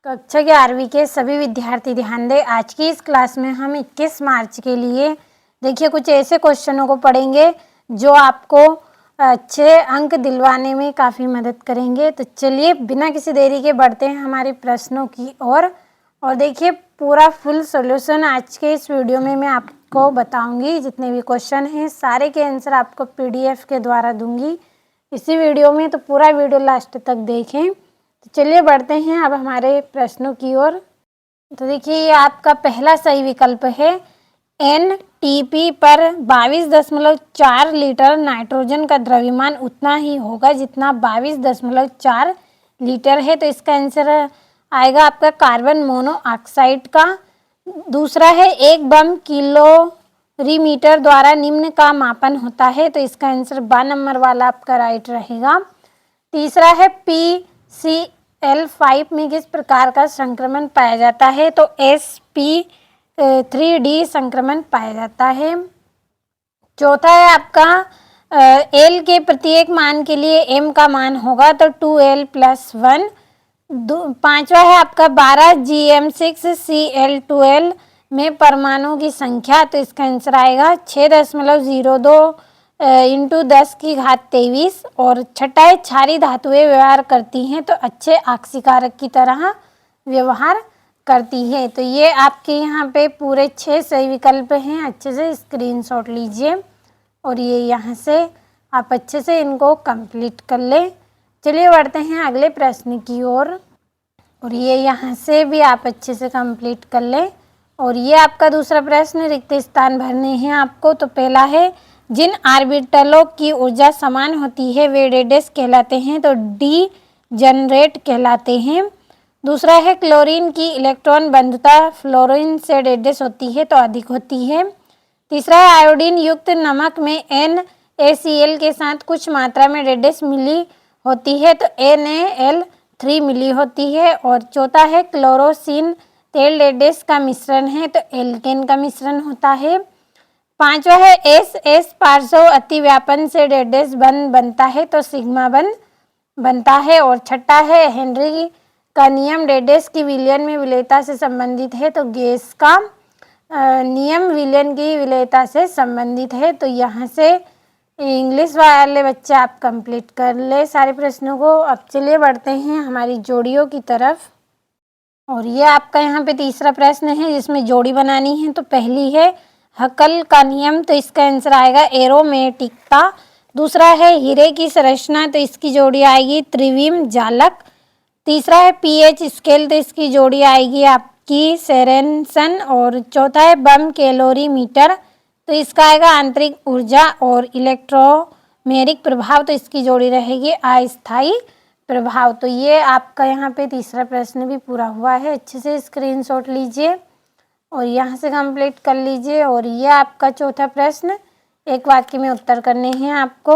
कक्षा 11वीं के सभी विद्यार्थी ध्यान दें। आज की इस क्लास में हम 21 मार्च के लिए देखिए कुछ ऐसे क्वेश्चनों को पढ़ेंगे जो आपको अच्छे अंक दिलवाने में काफ़ी मदद करेंगे। तो चलिए बिना किसी देरी के बढ़ते हैं हमारे प्रश्नों की ओर और देखिए पूरा फुल सॉल्यूशन आज के इस वीडियो में मैं आपको बताऊंगी। जितने भी क्वेश्चन हैं सारे के आंसर आपको PDF के द्वारा दूंगी इसी वीडियो में, तो पूरा वीडियो लास्ट तक देखें। तो चलिए बढ़ते हैं अब हमारे प्रश्नों की ओर। तो देखिए ये आपका पहला सही विकल्प है। NTP पर 22.4 लीटर नाइट्रोजन का द्रव्यमान उतना ही होगा जितना 22.4 लीटर है। तो इसका आंसर आएगा आपका कार्बन मोनोऑक्साइड का। दूसरा है एक बम किलोरीमीटर द्वारा निम्न का मापन होता है। तो इसका आंसर 12 नंबर वाला आपका राइट रहेगा। तीसरा है PCl5 में किस प्रकार का संक्रमण पाया जाता है। तो sp3d संक्रमण पाया जाता है। चौथा है आपका L के प्रत्येक मान के लिए M का मान होगा तो 2L+1। पांचवा है आपका 12Gm6Cl12 में परमाणुओं की संख्या। तो इसका आंसर आएगा 6.02 × 10⁻23। और छठा है क्षारीय धातुएं व्यवहार करती हैं तो अच्छे आक्सीकारक की तरह व्यवहार करती है। तो ये आपके यहाँ पे पूरे 6 सही विकल्प हैं। अच्छे से स्क्रीनशॉट लीजिए और ये यहाँ से आप अच्छे से इनको कंप्लीट कर लें। चलिए बढ़ते हैं अगले प्रश्न की ओर और ये यहाँ से भी आप अच्छे से कंप्लीट कर लें। और ये आपका दूसरा प्रश्न, रिक्त स्थान भरने हैं आपको। तो पहला है जिन ऑर्बिटलों की ऊर्जा समान होती है वे डेडेस कहलाते हैं। तो डी जनरेट कहलाते हैं। दूसरा है क्लोरीन की इलेक्ट्रॉन बंधुता फ्लोरीन से डेडेस होती है तो अधिक होती है। तीसरा है आयोडीन युक्त नमक में NaCl के साथ कुछ मात्रा में डेडेस मिली होती है तो NaL3 मिली होती है। और चौथा है क्लोरोसिन तेल डेडेस का मिश्रण है तो एल्केन का मिश्रण होता है। पांचवा है SS पार्श्व अतिव्यापन से डेडेस बंध बनता है तो सिग्मा बंध बनता है। और छठा है हेनरी का नियम डेडेस की विलयन में विलेयता से संबंधित है तो गैस का नियम विलयन की विलेयता से संबंधित है। तो यहाँ से इंग्लिश वाले बच्चे आप कंप्लीट कर ले सारे प्रश्नों को। अब चलिए बढ़ते हैं हमारी जोड़ियों की तरफ और ये आपका यहाँ पे तीसरा प्रश्न है जिसमें जोड़ी बनानी है। तो पहली है हकल का नियम, तो इसका आंसर आएगा एरोमेटिकता। दूसरा है हीरे की संरचना, तो इसकी जोड़ी आएगी त्रिविम जालक। तीसरा है pH स्केल, तो इसकी जोड़ी आएगी आपकी सेरेनसन। और चौथा है बम कैलोरीमीटर, तो इसका आएगा आंतरिक ऊर्जा। और इलेक्ट्रोमेरिक प्रभाव, तो इसकी जोड़ी रहेगी अस्थायी प्रभाव। तो ये आपका यहाँ पे तीसरा प्रश्न भी पूरा हुआ है। अच्छे से स्क्रीनशॉट लीजिए और यहाँ से कंप्लीट कर लीजिए। और ये आपका चौथा प्रश्न एक वाक्य में उत्तर करने हैं आपको।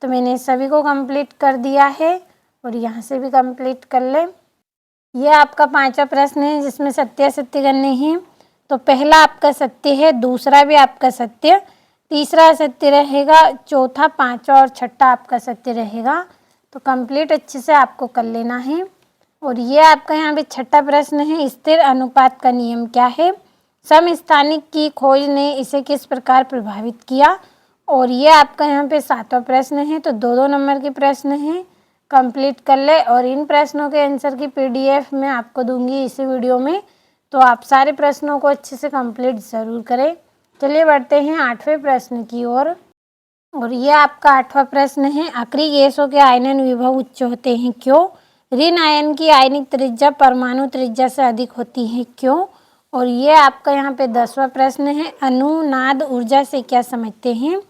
तो मैंने सभी को कंप्लीट कर दिया है और यहाँ से भी कंप्लीट कर लें। ये आपका पांचवा प्रश्न है जिसमें सत्य असत्य करने हैं। तो पहला आपका सत्य है, दूसरा भी आपका सत्य, तीसरा सत्य रहेगा, चौथा पांचवा और छठा आपका सत्य रहेगा। तो कंप्लीट अच्छे से आपको कर लेना है। और ये आपका यहाँ पे छठा प्रश्न है, स्थिर अनुपात का नियम क्या है। समस्थानिक की खोज ने इसे किस प्रकार प्रभावित किया। और ये आपका यहाँ पे सातवां प्रश्न है। तो 2-2 नंबर के प्रश्न हैं, कंप्लीट कर ले। और इन प्रश्नों के आंसर की PDF मैं आपको दूंगी इसी वीडियो में, तो आप सारे प्रश्नों को अच्छे से कंप्लीट ज़रूर करें। चलिए बढ़ते हैं 8वें प्रश्न की ओर। और ये आपका 8वां प्रश्न है, अक्रिय गैसों के आयनन विभव उच्च होते हैं क्यों। ऋण आयन की आयनिक त्रिज्या परमाणु त्रिज्या से अधिक होती है क्यों। और ये आपका यहाँ पे 10वां प्रश्न है, अनुनाद ऊर्जा से क्या समझते हैं।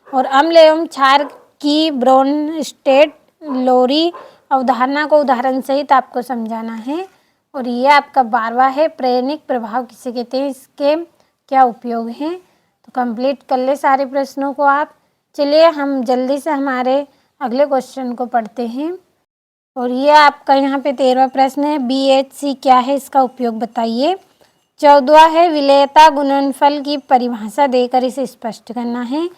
और अम्ल एवं क्षार की ब्रोनस्टेड लोरी अवधारणा को उदाहरण सहित आपको समझाना है। और ये आपका 12वां है, प्रेरणिक प्रभाव किसे कहते हैं, इसके क्या उपयोग हैं। तो कंप्लीट कर ले सारे प्रश्नों को आप। चलिए हम जल्दी से हमारे अगले क्वेश्चन को पढ़ते हैं। और ये आपका यहाँ पे 13वां प्रश्न है, BHC क्या है, इसका उपयोग बताइए। 14वां है, विलेयता गुणनफल की परिभाषा देकर इसे स्पष्ट करना है।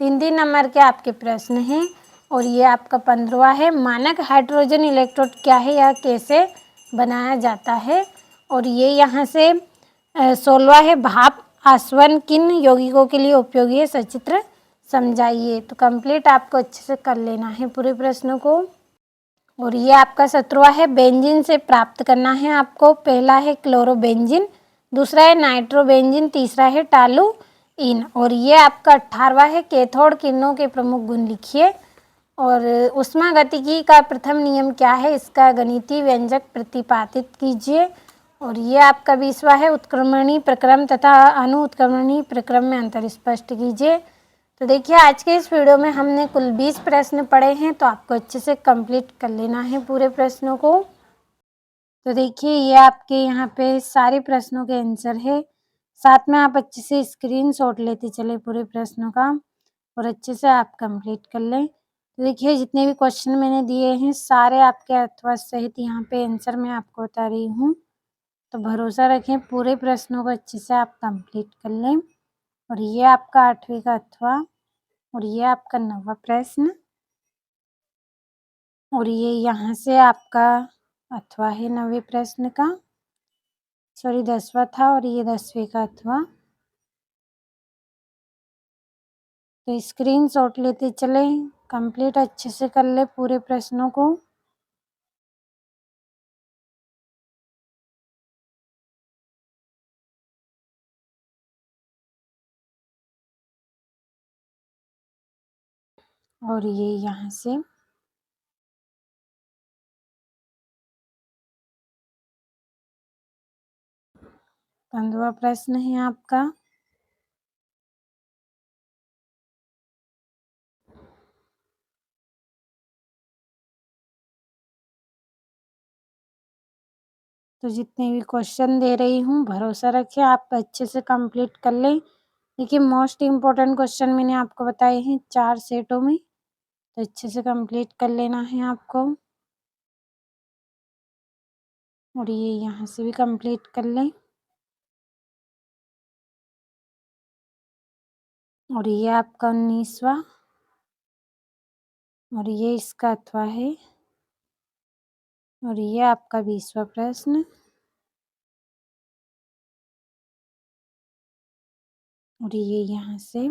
3-3 नंबर के आपके प्रश्न हैं। और ये आपका 15वां है, मानक हाइड्रोजन इलेक्ट्रोड क्या है, यह कैसे बनाया जाता है। और ये यहाँ से 16वां है, भाप आसवन किन यौगिकों के लिए उपयोगी है, सचित्र समझाइए। तो कंप्लीट आपको अच्छे से कर लेना है पूरे प्रश्नों को। और ये आपका 17वां है, बेंजीन से प्राप्त करना है आपको। पहला है क्लोरोबेंजीन, दूसरा है नाइट्रोबेंजीन, तीसरा है टालुइन। और ये आपका 18वां है, कैथोड किरणों के प्रमुख गुण लिखिए। और ऊष्मागतिकी का प्रथम नियम क्या है, इसका गणितीय व्यंजक प्रतिपादित कीजिए। और ये आपका 20वां है, उत्क्रमणी प्रक्रम तथा अणु उत्क्रमणी प्रक्रम में अंतर स्पष्ट कीजिए। तो देखिए आज के इस वीडियो में हमने कुल 20 प्रश्न पढ़े हैं, तो आपको अच्छे से कंप्लीट कर लेना है पूरे प्रश्नों को। तो देखिए ये आपके यहाँ पे सारे प्रश्नों के आंसर है, साथ में आप अच्छे से स्क्रीनशॉट लेते चले पूरे प्रश्नों का और अच्छे से आप कंप्लीट कर लें। तो देखिए जितने भी क्वेश्चन मैंने दिए हैं सारे आपके अथवा सहित यहाँ पे आंसर मैं आपको बता रही हूँ। तो भरोसा रखें, पूरे प्रश्नों को अच्छे से आप कंप्लीट कर लें। और ये आपका 8वीं का अथवा और ये आपका 9वां प्रश्न और ये यहाँ से आपका अथवा है 9वें प्रश्न का, सॉरी 10वां था और ये 10वें का अथवा। तो स्क्रीनशॉट लेते चले, कंप्लीट अच्छे से कर ले पूरे प्रश्नों को। और ये यहाँ से पंद्रहवां प्रश्न है आपका। तो जितने भी क्वेश्चन दे रही हूँ भरोसा रखिए आप अच्छे से कंप्लीट कर लें। देखिए मोस्ट इम्पोर्टेंट क्वेश्चन मैंने आपको बताए हैं 4 सेटों में, तो अच्छे से कंप्लीट कर लेना है आपको। और ये यहाँ से भी कंप्लीट कर लें। और ये आपका 19वां और ये इसका अथवा है। और ये आपका 20वां प्रश्न और ये यहाँ से